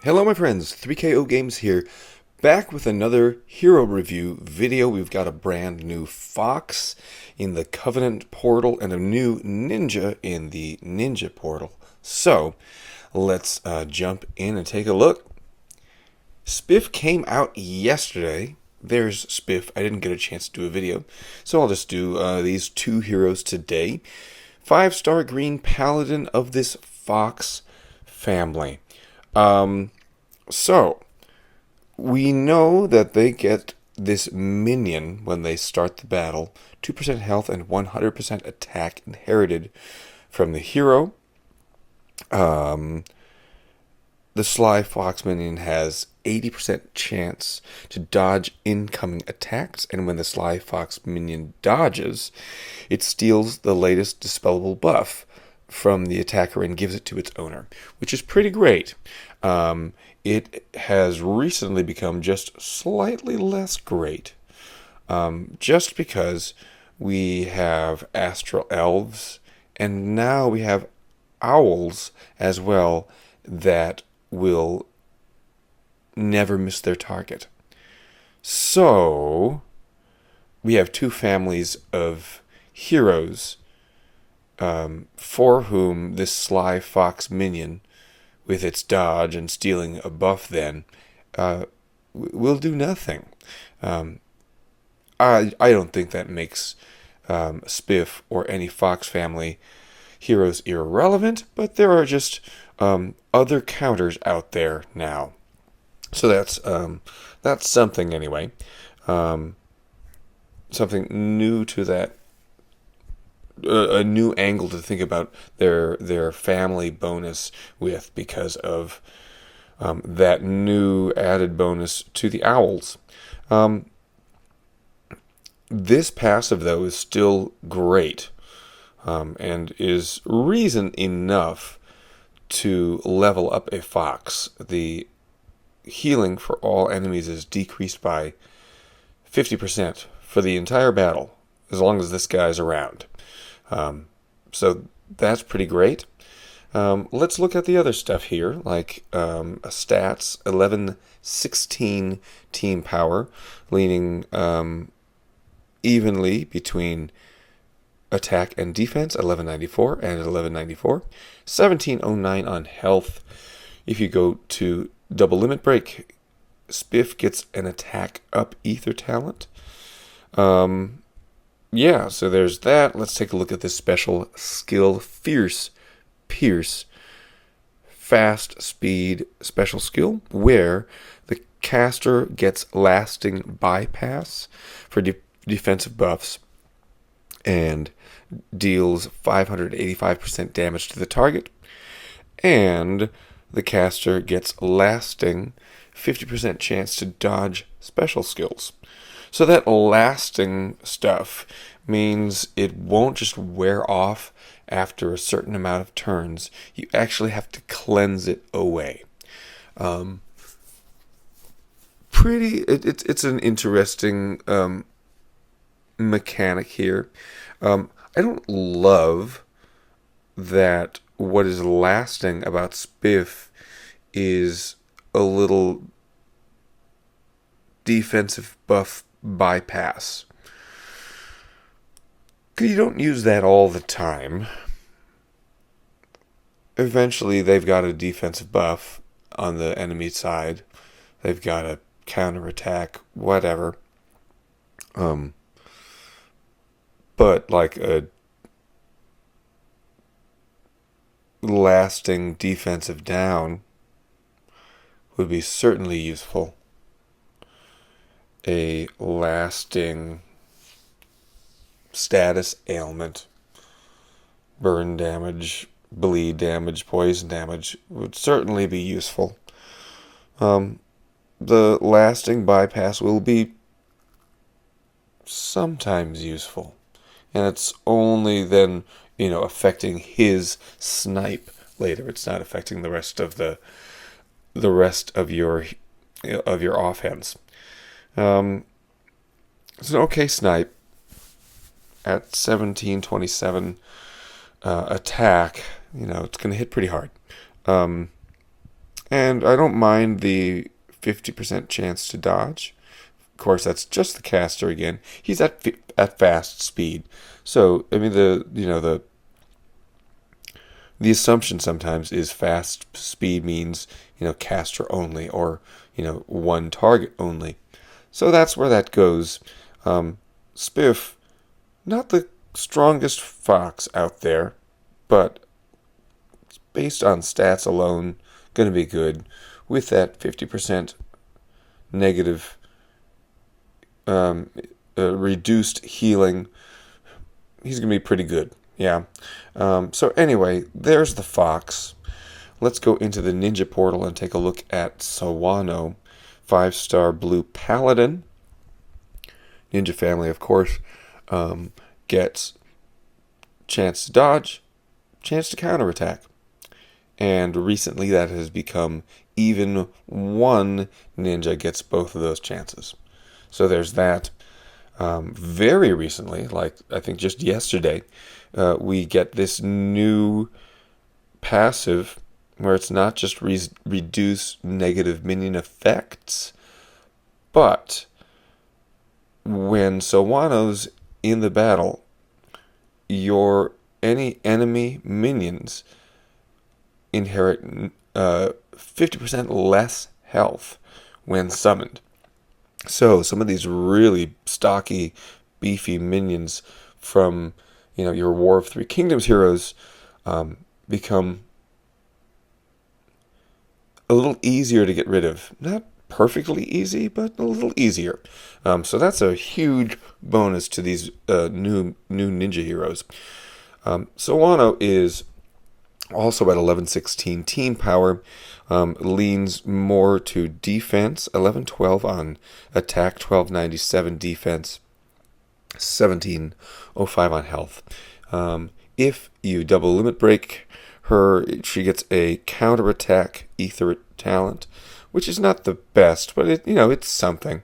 Hello my friends, 3KO Games here, back with another hero review video. We've got a brand new Fox in the Covenant portal and a new Ninja in the Ninja portal. So, let's jump in and take a look. Spiff came out yesterday. There's Spiff. I didn't get a chance to do a video, so I'll just do these two heroes today. 5-star green paladin of this Fox family. So, we know that they get this minion when they start the battle. 2% health and 100% attack inherited from the hero. The Sly Fox minion has 80% chance to dodge incoming attacks, and when the Sly Fox minion dodges, it steals the latest dispellable buff from the attacker and gives it to its owner, which is pretty great. It has recently become just slightly less great, just because we have astral elves, and now we have owls as well that will never miss their target. So, we have two families of heroes for whom this Sly Fox minion, with its dodge and stealing a buff then, will do nothing. I don't think that makes Spiff or any Fox family heroes irrelevant, but there are just other counters out there now. So that's something anyway. Something new to that. A new angle to think about their family bonus with, because of that new added bonus to the owls. This passive, though, is still great, and is reason enough to level up a fox. The healing for all enemies is decreased by 50% for the entire battle, as long as this guy's around. So that's pretty great. Let's look at the other stuff here, like stats. 1116 team power, leaning evenly between attack and defense, 1194 and 1194. 1709 on health. If you go to double limit break, Spiff gets an attack up ether talent. Yeah, so there's that. Let's take a look at this special skill, Fierce Pierce. Fast speed special skill, where the caster gets lasting bypass for defensive buffs and deals 585% damage to the target, and the caster gets lasting 50% chance to dodge special skills. So that lasting stuff means it won't just wear off after a certain amount of turns. You actually have to cleanse it away. It's an interesting mechanic here. I don't love that what is lasting about Spiff is a little defensive buff bypass. You don't use that all the time. Eventually, they've got a defensive buff on the enemy side. They've got a counterattack, whatever. But like a lasting defensive down would be certainly useful. A lasting status ailment, burn damage, bleed damage, poison damage would certainly be useful. The lasting bypass will be sometimes useful, and it's only then, affecting his snipe later. It's not affecting the rest of your offense. It's an okay snipe at 1727 attack. It's going to hit pretty hard. And I don't mind the 50% chance to dodge. Of course, that's just the caster again. He's at fast speed. So, I mean, the assumption sometimes is fast speed means, caster only, or, one target only. So that's where that goes. Spiff, not the strongest fox out there, but based on stats alone, going to be good with that 50% negative reduced healing. He's going to be pretty good. Yeah. So anyway, there's the fox. Let's go into the ninja portal and take a look at Sawano, 5-star blue paladin. Ninja family, of course, gets chance to dodge, chance to counterattack. And recently that has become even one ninja gets both of those chances. So there's that. Very recently, like I think just yesterday, we get this new passive where it's not just reduce negative minion effects, but when Sawano's in the battle, any enemy minions inherit 50% less health when summoned. So some of these really stocky, beefy minions from your War of Three Kingdoms heroes become a little easier to get rid of. Not perfectly easy, but a little easier. So that's a huge bonus to these new ninja heroes. Sawano is also at 1116 team power, leans more to defense, 1112 on attack, 1297 defense, 1705 on health. If you double limit break her, she gets a counterattack ether talent, which is not the best, but it's something.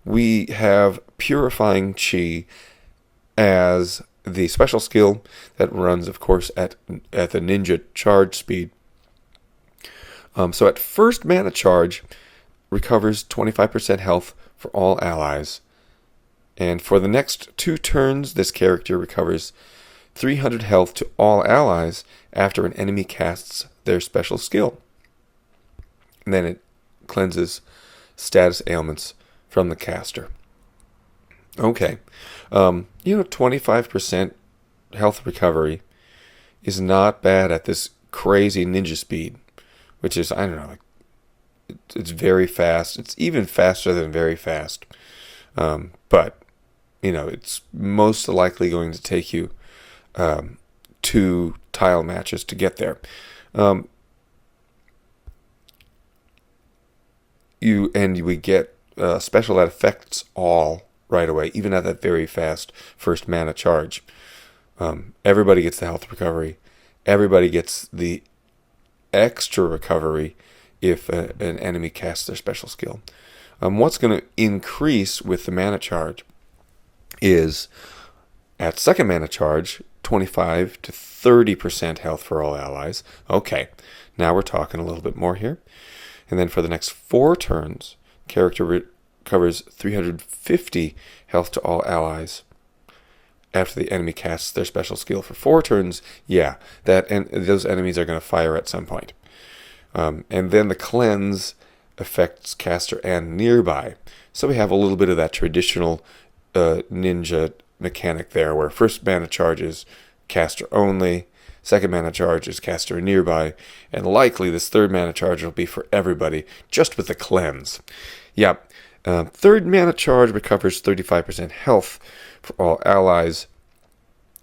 We have purifying chi as the special skill that runs, of course, at the ninja charge speed. So at first mana charge, recovers 25% health for all allies. And for the next 2 turns, this character recovers 300 health to all allies after an enemy casts their special skill. And then it cleanses status ailments from the caster. Okay. 25% health recovery is not bad at this crazy ninja speed, which is, I don't know, it's very fast. It's even faster than very fast. But, it's most likely going to take you 2 tile matches to get there. We get special that affects all right away, even at that very fast first mana charge. Everybody gets the health recovery. Everybody gets the extra recovery if an enemy casts their special skill. What's going to increase with the mana charge is at second mana charge, 25 to 30% health for all allies. Okay, now we're talking a little bit more here. And then for the next 4 turns, character recovers 350 health to all allies after the enemy casts their special skill. For 4 turns, those enemies are going to fire at some point. And then the cleanse affects caster and nearby. So we have a little bit of that traditional ninja mechanic there, where first mana charge is caster only, second mana charge is caster and nearby, and likely this third mana charge will be for everybody, just with the cleanse. Yeah, third mana charge recovers 35% health for all allies,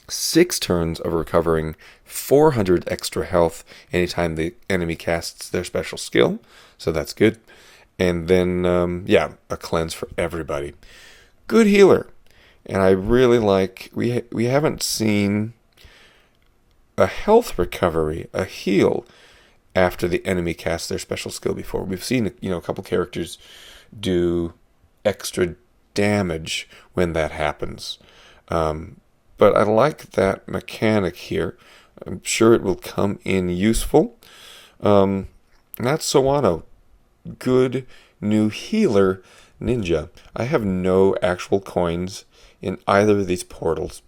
6 turns of recovering 400 extra health anytime the enemy casts their special skill, so that's good. And then, a cleanse for everybody. Good healer. And I really like, we haven't seen a health recovery, a heal, after the enemy casts their special skill before. We've seen, a couple characters do extra damage when that happens. But I like that mechanic here. I'm sure it will come in useful. And that's Sawano. Good new healer ninja. I have no actual coins in either of these portals.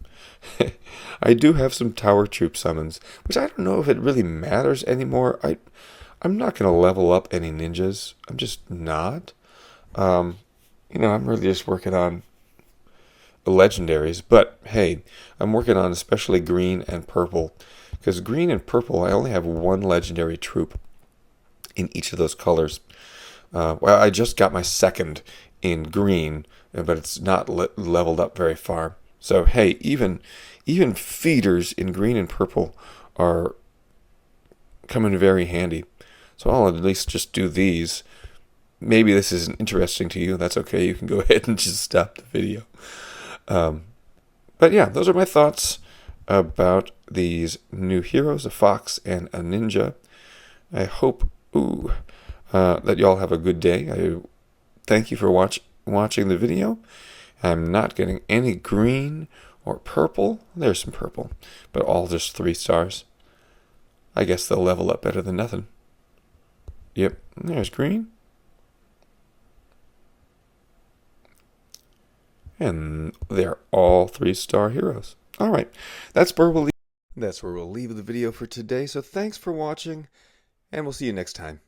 I do have some tower troop summons, which I don't know if it really matters anymore. I'm not going to level up any ninjas. I'm just not. I'm really just working on legendaries. But hey, I'm working on especially green and purple. Because green and purple, I only have one legendary troop in each of those colors. Well, I just got my second in green, but it's not leveled up very far. So hey, even feeders in green and purple are coming very handy. So I'll at least just do these. Maybe this isn't interesting to you. That's okay. You can go ahead and just stop the video. But yeah, those are my thoughts about these new heroes, a fox and a ninja. I hope that y'all have a good day. I thank you for watching the video. I'm not getting any green or purple. There's some purple, but all just 3 stars. I guess they'll level up better than nothing. Yep, there's green. And they're all 3-star heroes. All right, that's where we'll leave the video for today. So thanks for watching, and we'll see you next time.